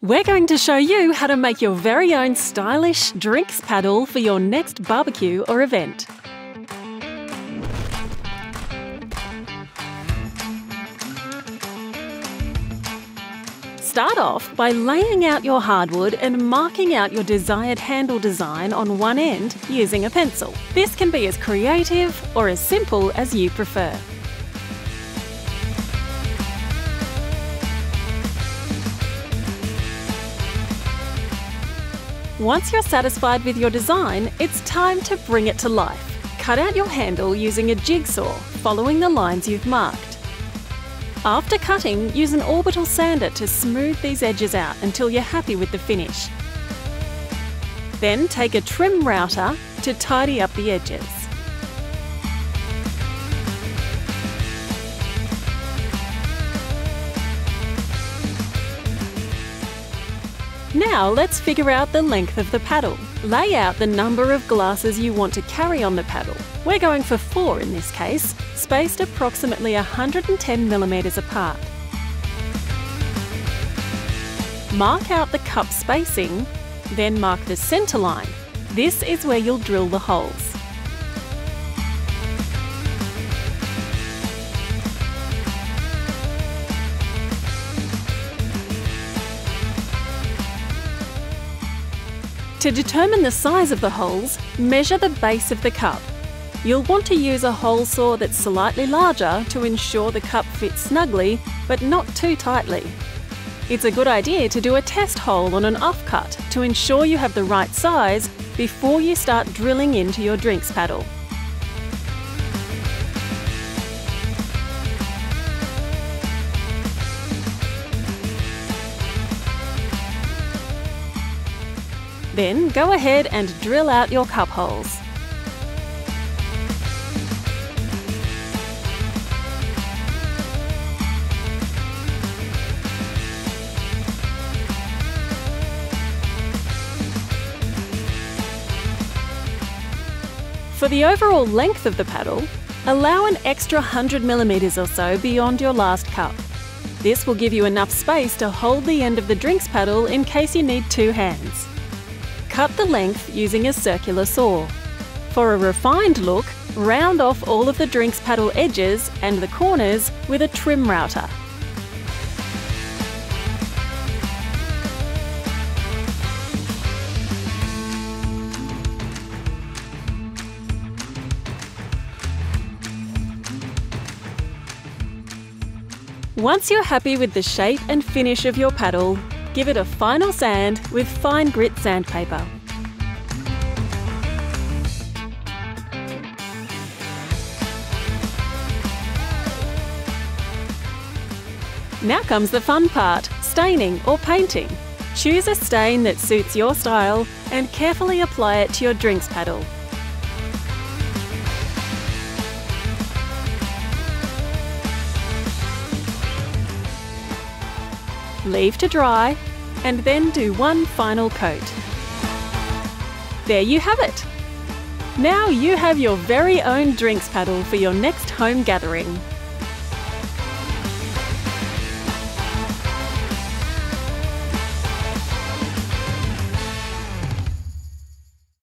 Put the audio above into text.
We're going to show you how to make your very own stylish drinks paddle for your next barbecue or event. Start off by laying out your hardwood and marking out your desired handle design on one end using a pencil. This can be as creative or as simple as you prefer. Once you're satisfied with your design, it's time to bring it to life. Cut out your handle using a jigsaw, following the lines you've marked. After cutting, use an orbital sander to smooth these edges out until you're happy with the finish. Then take a trim router to tidy up the edges. Now let's figure out the length of the paddle. Lay out the number of glasses you want to carry on the paddle. We're going for 4 in this case, spaced approximately 110mm apart. Mark out the cup spacing, then mark the centre line. This is where you'll drill the holes. To determine the size of the holes, measure the base of the cup. You'll want to use a hole saw that's slightly larger to ensure the cup fits snugly, but not too tightly. It's a good idea to do a test hole on an offcut to ensure you have the right size before you start drilling into your drinks paddle. Then go ahead and drill out your cup holes. For the overall length of the paddle, allow an extra 100mm or so beyond your last cup. This will give you enough space to hold the end of the drinks paddle in case you need 2 hands. Cut the length using a circular saw. For a refined look, round off all of the drinks paddle edges and the corners with a trim router. Once you're happy with the shape and finish of your paddle, give it a final sand with fine grit sandpaper. Now comes the fun part, staining or painting. Choose a stain that suits your style and carefully apply it to your drinks paddle. Leave to dry, and then do one final coat. There you have it! Now you have your very own drinks paddle for your next home gathering.